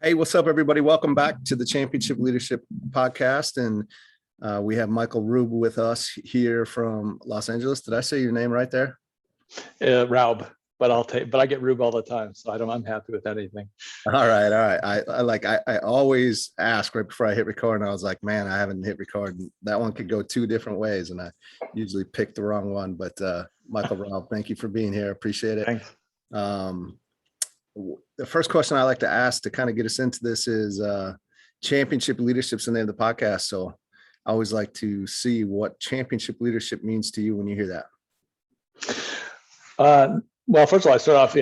Hey, what's up, everybody? Welcome back to the Championship Leadership Podcast. And we have Michael Roub with us here from Los Angeles. Did I say your name right there? Raub, but I get Rube all the time, so I'm happy with anything. All right, all right. I always ask right before I hit record, and I was like, man, I haven't hit record. That one could go two different ways, and I usually pick the wrong one. But Michael Roub, thank you for being here. Appreciate it. Thanks. The first question I like to ask to kind of get us into this is championship leadership's the name of the podcast. So I always like to see what championship leadership means to you when you hear that. Well, first of all, I start off,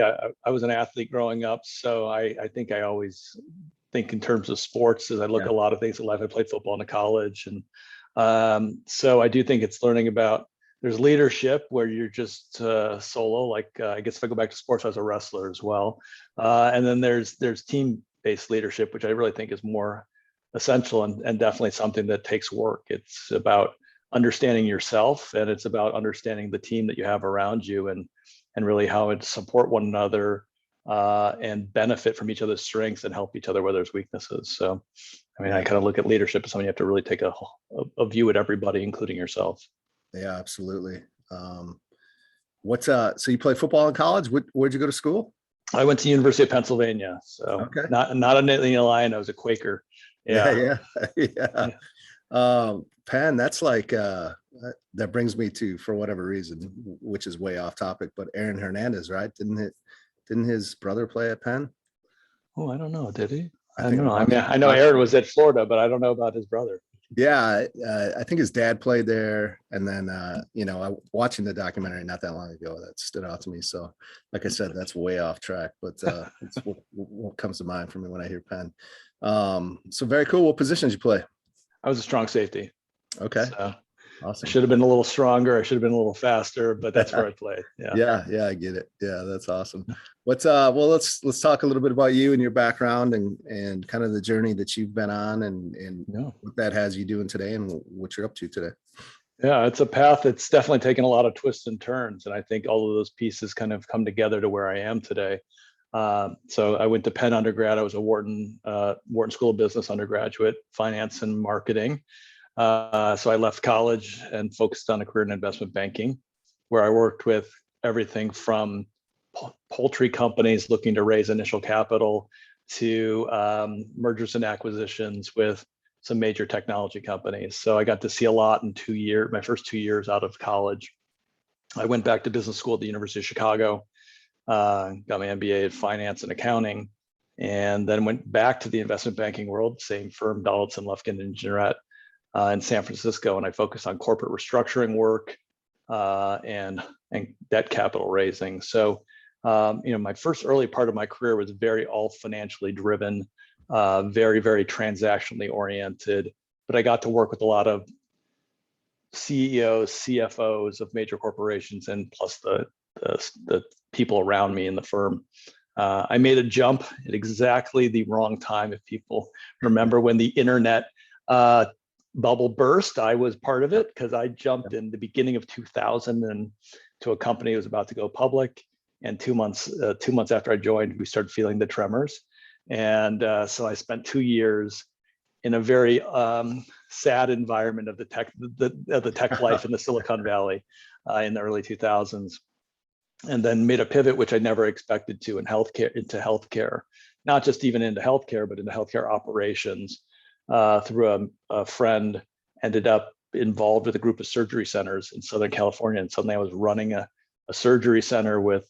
I was an athlete growing up. So I think I always think in terms of sports as I look at a lot of things in life. I played football in college. And so I do think it's learning about, there's leadership where you're just solo, like I guess if I go back to sports, I was a wrestler as well. And then there's team-based leadership, which I really think is more essential and definitely something that takes work. It's about understanding yourself, and it's about understanding the team that you have around you, and really how it support one another and benefit from each other's strengths and help each other where there's weaknesses. So, I mean, I kind of look at leadership as something you have to really take a view at everybody, including yourself. Yeah, absolutely. So you played football in college? Where'd you go to school? I went to University of Pennsylvania. So not a Nittany Lion, I was a Quaker. Yeah. Penn, that's like that brings me to, for whatever reason, which is way off topic, but Aaron Hernandez, right? Didn't his brother play at Penn? Oh, I don't know. Did he? I don't know. I mean, I know Aaron was at Florida, but I don't know about his brother. Yeah, I think his dad played there, and then watching the documentary not that long ago, that stood out to me. So, like I said, that's way off track, but it's what comes to mind for me when I hear Penn. So very cool. What positions you play? I was a strong safety. Okay. So awesome. I should have been a little stronger. I should have been a little faster, but that's where I played. Yeah, I get it. Yeah, that's awesome. Let's talk a little bit about you and your background and kind of the journey that you've been on and what that has you doing today and what you're up to today. Yeah, it's a path that's definitely taken a lot of twists and turns, and I think all of those pieces kind of come together to where I am today. So I went to Penn undergrad. I was a Wharton School of Business undergraduate, finance and marketing. So I left college and focused on a career in investment banking, where I worked with everything from poultry companies looking to raise initial capital to mergers and acquisitions with some major technology companies. So I got to see a lot in my first 2 years out of college. I went back to business school at the University of Chicago, got my MBA in finance and accounting, and then went back to the investment banking world, same firm, Donaldson, Lufkin, and Jeanette, in San Francisco, and I focused on corporate restructuring work and debt capital raising. So, my first early part of my career was very all financially driven, very, very transactionally oriented. But I got to work with a lot of CEOs, CFOs of major corporations, and plus the people around me in the firm. I made a jump at exactly the wrong time. If people remember when the internet bubble burst, I was part of it because I jumped in the beginning of 2000 and to a company that was about to go public. And 2 months after I joined, we started feeling the tremors. And so I spent 2 years in a very sad environment of the tech life in the Silicon Valley in the early 2000s, and then made a pivot, which I never expected to, into healthcare, not just even into healthcare, but into healthcare operations. Through a friend, ended up involved with a group of surgery centers in Southern California. And suddenly I was running a surgery center with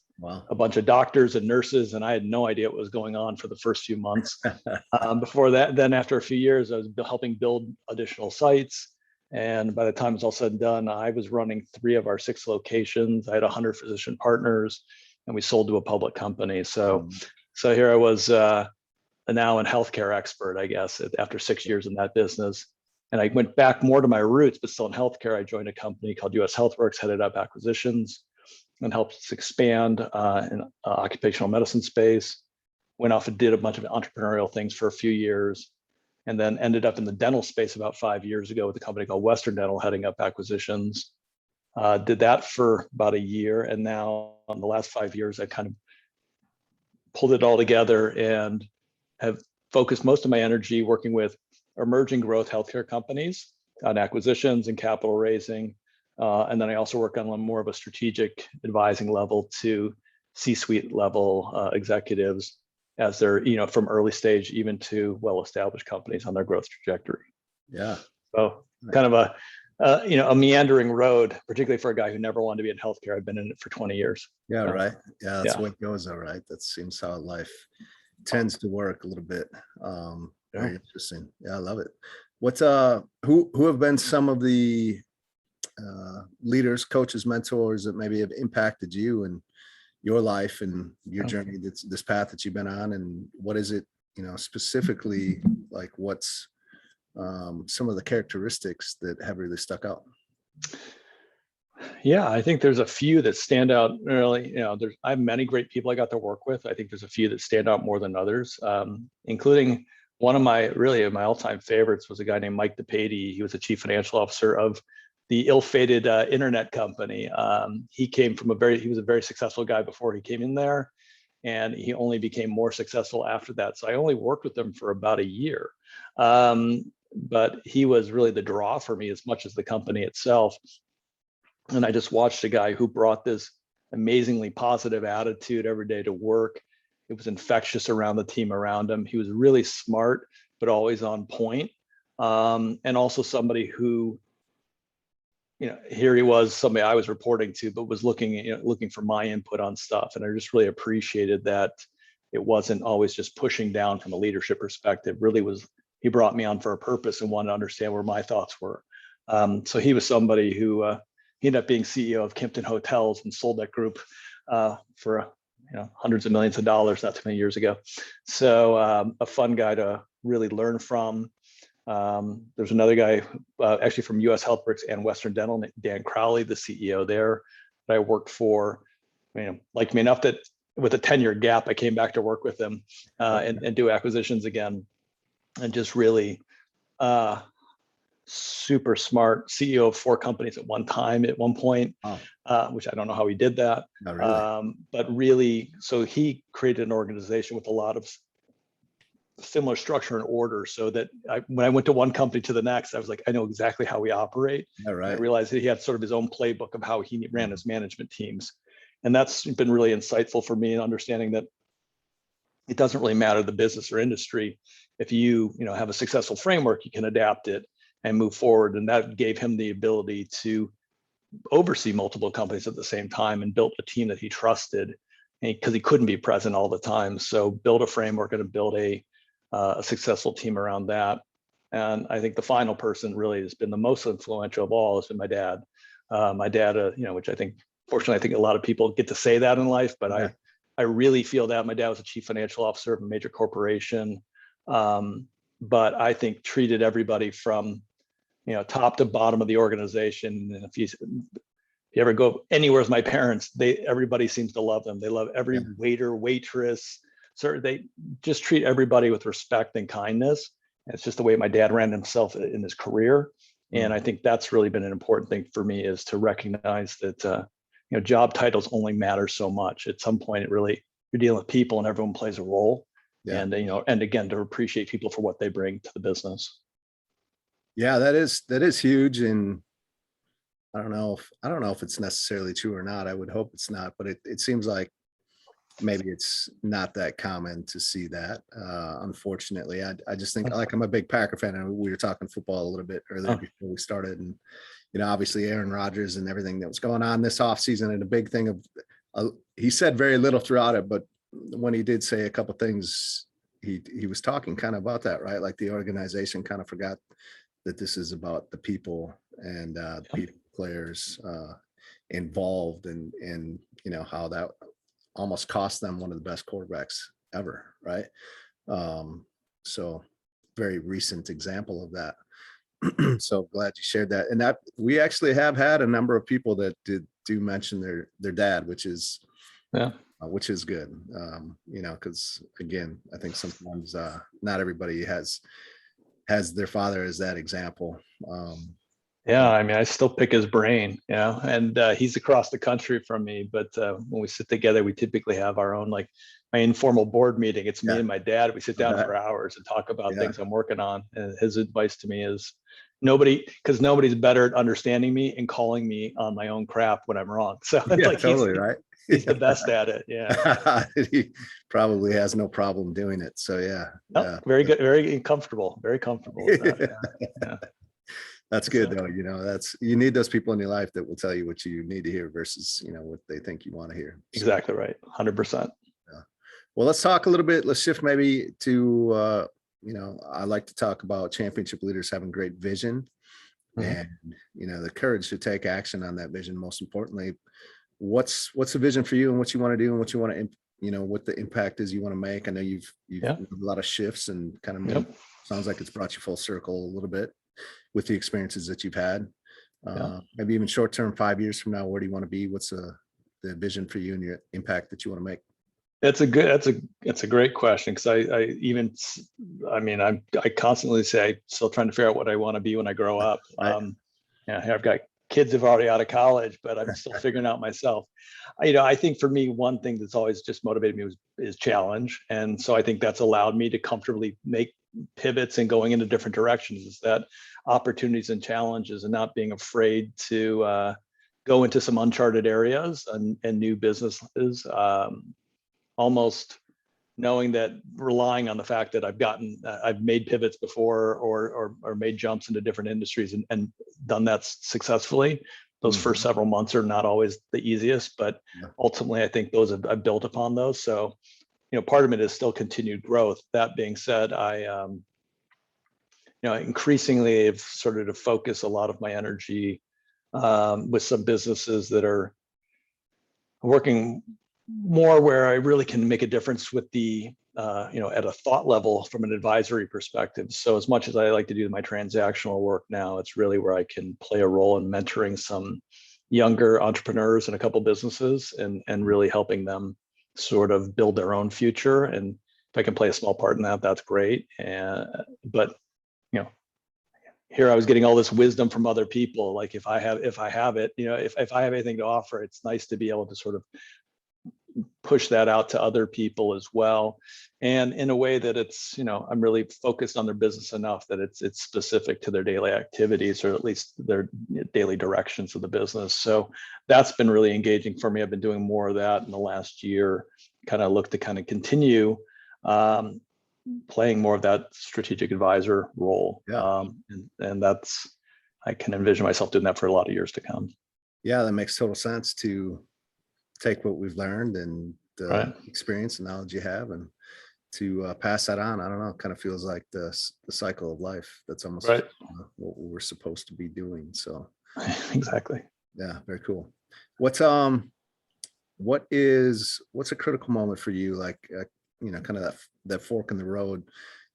a bunch of doctors and nurses, and I had no idea what was going on for the first few months. Before that, then after a few years, I was helping build additional sites. And by the time it's all said and done, I was running 3 of our 6 locations. I had 100 physician partners, and we sold to a public company. So here I was, now an healthcare expert, I guess, after 6 years in that business. And I went back more to my roots, but still in healthcare. I joined a company called US HealthWorks, headed up acquisitions, and helped us expand in occupational medicine space. Went off and did a bunch of entrepreneurial things for a few years, and then ended up in the dental space about 5 years ago with a company called Western Dental, heading up acquisitions. Did that for about a year, and now in the last 5 years, I kind of pulled it all together and have focused most of my energy working with emerging growth healthcare companies on acquisitions and capital raising. And then I also work on more of a strategic advising level to C-suite level executives as they're, from early stage even to well-established companies on their growth trajectory. Yeah. So kind of a meandering road, particularly for a guy who never wanted to be in healthcare. I've been in it for 20 years. Yeah, so, right. Yeah, that's yeah. the way it goes, all right. That seems how life tends to work a little bit. Very interesting. Yeah, I love it. What's who have been some of the leaders, coaches, mentors that maybe have impacted you and your life and your journey, this path that you've been on, and what is it, specifically, like what's some of the characteristics that have really stuck out? Yeah, I think there's a few that stand out really. I have many great people I got to work with. I think there's a few that stand out more than others, including one of my all-time favorites was a guy named Mike DePady. He was the chief financial officer of the ill-fated internet company. He was a very successful guy before he came in there, and he only became more successful after that. So I only worked with him for about a year. But he was really the draw for me as much as the company itself. And I just watched a guy who brought this amazingly positive attitude every day to work. It was infectious around the team around him. He was really smart, but always on point. And also somebody who, here he was, somebody I was reporting to, but was looking for my input on stuff. And I just really appreciated that it wasn't always just pushing down from a leadership perspective. Really he brought me on for a purpose and wanted to understand where my thoughts were. So he was somebody who he ended up being CEO of Kimpton Hotels and sold that group for hundreds of millions of dollars not too many years ago. So a fun guy to really learn from. There's another guy actually from US HealthWorks and Western Dental, Dan Crowley, the CEO there, that I worked for. Liked me enough that with a 10-year gap, I came back to work with him and do acquisitions again, and just really super smart CEO of 4 companies at one point, which I don't know how he did that. Not really. But really, so he created an organization with a lot of similar structure and order, so that when I went to one company to the next, I was like, I know exactly how we operate. All right. I realized that he had sort of his own playbook of how he ran his management teams. And that's been really insightful for me in understanding that it doesn't really matter the business or industry. If you have a successful framework, you can adapt it and move forward. And that gave him the ability to oversee multiple companies at the same time and built a team that he trusted, because he couldn't be present all the time. So build a framework and build a successful team around that. And I think the final person really has been the most influential of all has been my dad. Which I think, fortunately, I think a lot of people get to say that in life, but yeah. I really feel that my dad was a chief financial officer of a major corporation, but I think treated everybody from top to bottom of the organization. And if you ever go anywhere with my parents, everybody seems to love them. They love every waiter, waitress. So they just treat everybody with respect and kindness. And it's just the way my dad ran himself in his career. And I think that's really been an important thing for me, is to recognize that job titles only matter so much. At some point, you're dealing with people and everyone plays a role. Yeah. And again, to appreciate people for what they bring to the business. Yeah, that is huge. And I don't know if it's necessarily true or not. I would hope it's not, but it seems like maybe it's not that common to see that. Unfortunately, I just think, like, I'm a big Packer fan, and we were talking football a little bit earlier before we started, and obviously Aaron Rodgers and everything that was going on this offseason, and a big thing of he said very little throughout it, but when he did say a couple things, he was talking kind of about that, right? Like the organization kind of forgot that this is about the people and people, players involved, and how that almost cost them one of the best quarterbacks ever, right? So very recent example of that. So glad you shared that. And that we actually have had a number of people that do mention their dad, which is good. Because again, I think sometimes not everybody has their father as that example. Yeah, I mean, I still pick his brain, and he's across the country from me. But when we sit together, we typically have our own, like, my informal board meeting. It's me Yeah. and my dad. We sit down Uh, for hours and talk about yeah. things I'm working on. And his advice to me is because nobody's better at understanding me and calling me on my own crap when I'm wrong. So it's Yeah, like totally right. he's the best at it. Yeah. He probably has no problem doing it. So yeah, Oh, yeah. very good. Very comfortable. Very comfortable with that. Yeah. That's good So, though. You need those people in your life that will tell you what you need to hear versus, what they think you want to hear. So, exactly right. 100%. yeah. Well, let's talk a little bit. Let's shift maybe to, I like to talk about championship leaders having great vision Mhm. and, the courage to take action on that vision. Most importantly, what's the vision for you and what you want to do and what you want to, what the impact is you want to make. I know you've Yeah. made a lot of shifts and kind of Yep. sounds like it's brought you full circle a little bit with the experiences that you've had. Yeah. Maybe even short term, 5 years from now, where do you want to be? What's the vision for you and your impact that you want to make? That's a great question, because I mean, I constantly say I'm still trying to figure out what I want to be when I grow up. Right. Yeah, I've got kids who've already out of college, but I'm still figuring out myself. I think for me, one thing that's always just motivated me is challenge, and so I think that's allowed me to comfortably make pivots and going into different directions. Is that opportunities and challenges, and not being afraid to go into some uncharted areas and new businesses. Almost knowing that, relying on the fact that I've made pivots before, or made jumps into different industries and done that successfully. Those first several months are not always the easiest, but Yeah. ultimately I think I've built upon those. So, part of it is still continued growth. That being said, I increasingly have started to focus a lot of my energy with some businesses that are working more where I really can make a difference with at a thought level from an advisory perspective. So as much as I like to do my transactional work now, it's really where I can play a role in mentoring some younger entrepreneurs in a couple businesses, and really helping them sort of build their own future. And if I can play a small part in that, that's great. But here I was getting all this wisdom from other people. Like, if I have it, if I have anything to offer, it's nice to be able to sort of push that out to other people as well, and in a way that it's, I'm really focused on their business enough that it's specific to their daily activities, or at least their daily directions of the business. So that's been really engaging for me. I've been doing more of that in the last year, kind of look to kind of continue playing more of that strategic advisor role. Yeah. And that's, I can envision myself doing that for a lot of years to come. Yeah, that makes total sense to take what we've learned and the Right. experience and knowledge you have, and to pass that on. I don't know, it kind of feels like the cycle of life. That's almost Right. what we're supposed to be doing. So Exactly. yeah, very cool. What's what's a critical moment for you? Like, kind of that fork in the road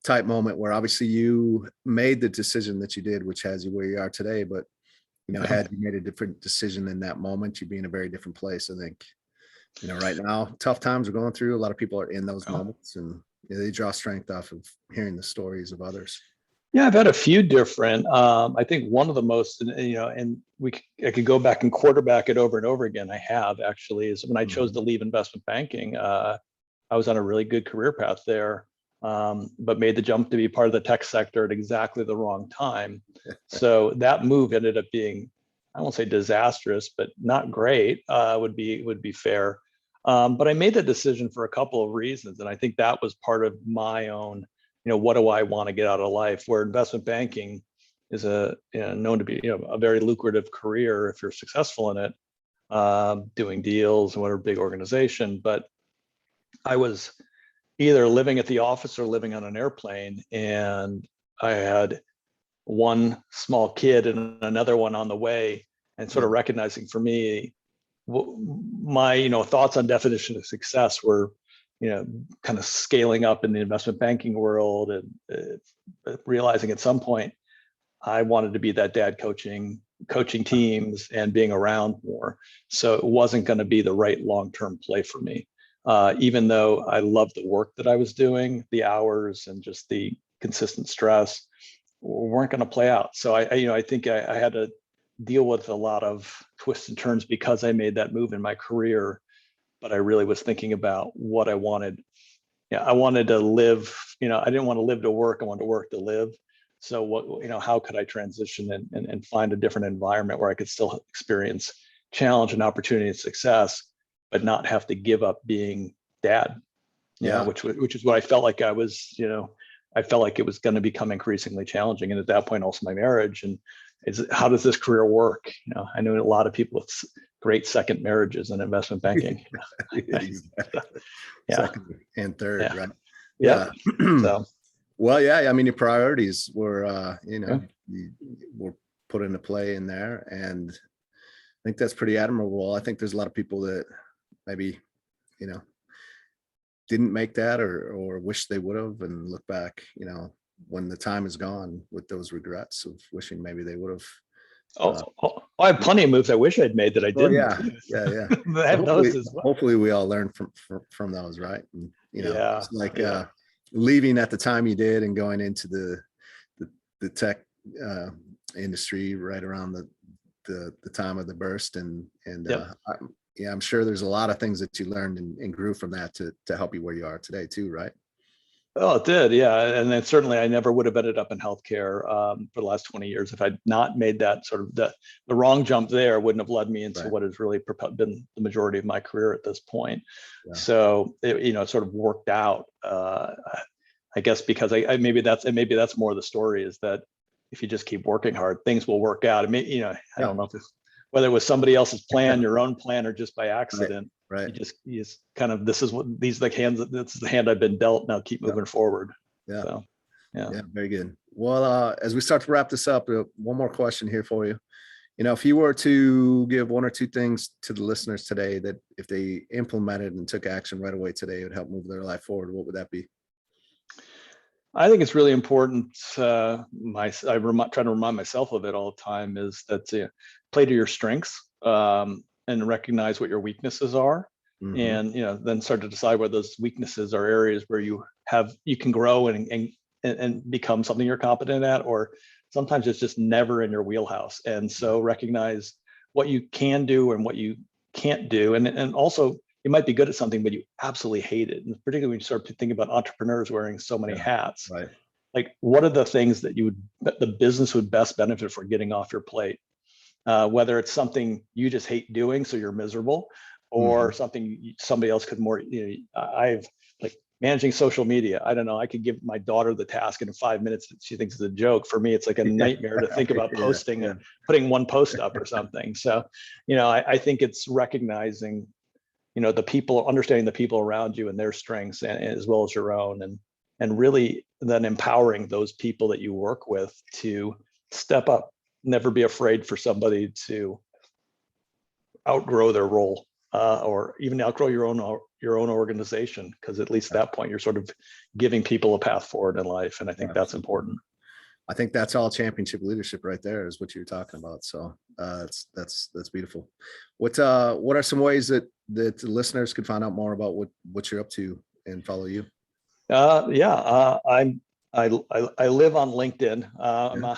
type moment where obviously you made the decision that you did, which has you where you are today. But, Yeah. had you made a different decision in that moment, you'd be in a very different place. I think, right now, tough times we're going through. A lot of people are in those Yeah. moments, and they draw strength off of hearing the stories of others. Yeah, I've had a few different. I think one of the most, and I could go back and quarterback it over and over again. I have actually, is when I chose to leave investment banking. I was on a really good career path there, but made the jump to be part of the tech sector at exactly the wrong time. So that move ended up being, I won't say disastrous, but not great. Would be fair. But I made that decision for a couple of reasons, and I think that was part of my own, what do I want to get out of life? Where investment banking is known to be, a very lucrative career if you're successful in it, doing deals and what a big organization. But I was either living at the office or living on an airplane, and I had one small kid and another one on the way, and sort of recognizing, for me, my thoughts on definition of success were, kind of scaling up in the investment banking world, and realizing at some point I wanted to be that dad, coaching teams and being around more. So it wasn't going to be the right long-term play for me. Even though I loved the work that I was doing, the hours and just the consistent stress weren't going to play out. So I think I had to deal with a lot of twists and turns because I made that move in my career, but I really was thinking about what I wanted. Yeah, I wanted to live, I didn't want to live to work. I wanted to work to live. So how could I transition and find a different environment where I could still experience challenge and opportunity and success, but not have to give up being dad, Yeah. which is what I felt like I felt like it was going to become increasingly challenging. And at that point, also my marriage and how does this career work? I know a lot of people with great second marriages in investment banking. Exactly. Yeah. Second and third, Yeah. right? Yeah. So, well, yeah, I mean, your priorities were, yeah. were put into play in there. And I think that's pretty admirable. I think there's a lot of people that maybe, didn't make that or wish they would have, and look back, when the time is gone with those regrets of wishing maybe they would have. I have plenty of moves I wish I'd made that I Well, didn't. yeah. I have those as well. Hopefully we all learn from those, right? And, Yeah. it's like leaving at the time you did and going into the tech industry right around the time of the burst, and Yep. I'm sure there's a lot of things that you learned and grew from that to help you where you are today too, right? Oh, it did. Yeah. And then certainly I never would have ended up in healthcare for the last 20 years if I'd not made that sort of the wrong jump there wouldn't have led me into Right. what has really been the majority of my career at this point. Yeah. So it sort of worked out. I guess because maybe that's more of the story, is that if you just keep working hard, things will work out. I mean, I don't know whether it was somebody else's plan, your own plan, or just by accident. Right. You just kind of, this is the hand I've been dealt. Now keep moving forward. Yeah. So, yeah. Very good. Well, as we start to wrap this up, one more question here for you. If you were to give one or two things to the listeners today that if they implemented and took action right away today, it would help move their life forward, what would that be? I think it's really important. I try to remind myself of it all the time, is that play to your strengths, and recognize what your weaknesses are. Mm-hmm. And then start to decide whether those weaknesses are areas where you can grow and become something you're competent at, or sometimes it's just never in your wheelhouse. And so recognize what you can do and what you can't do, and also you might be good at something, but you absolutely hate it. And particularly when you start to think about entrepreneurs wearing so many hats, right? Like, what are the things that the business would best benefit for getting off your plate? Whether it's something you just hate doing, so you're miserable, or something somebody else could more. I've like managing social media. I don't know. I could give my daughter the task, and in 5 minutes that she thinks is a joke. For me, it's like a nightmare to think about posting and putting one post up or something. So, I think it's recognizing, understanding the people around you and their strengths, and as well as your own, and really then empowering those people that you work with to step up. Never be afraid for somebody to outgrow their role, or even outgrow your own organization, because at least at that point you're sort of giving people a path forward in life, and I think that's important. I think that's all championship leadership right there, is what you're talking about. So that's beautiful. What are some ways that the listeners could find out more about what you're up to and follow you? I live on LinkedIn,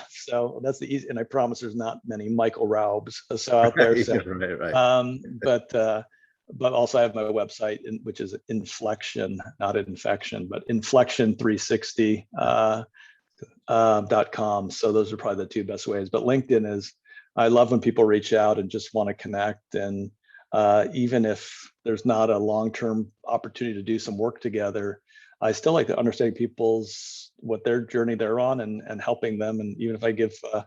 so that's the easy. And I promise there's not many Michael Roubs out there. So, right. But also I have my website, which is Inflection, not Infection, but Inflection360.com. So those are probably the two best ways. But LinkedIn is, I love when people reach out and just want to connect. And even if there's not a long-term opportunity to do some work together, I still like to understand what their journey they're on, and helping them. And even if I give a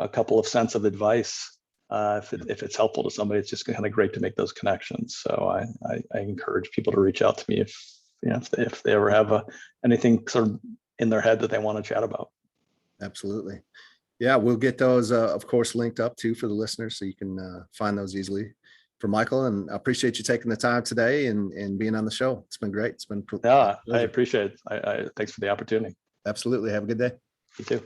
couple of cents of advice, if it's helpful to somebody, it's just kind of great to make those connections. So I encourage people to reach out to me if they ever have anything sort of in their head that they want to chat about. Absolutely. Yeah, we'll get those of course linked up too for the listeners, so you can find those easily. For Michael, and I appreciate you taking the time today and being on the show. It's been great. It's been I appreciate it. Thanks for the opportunity. Absolutely. Have a good day. You too.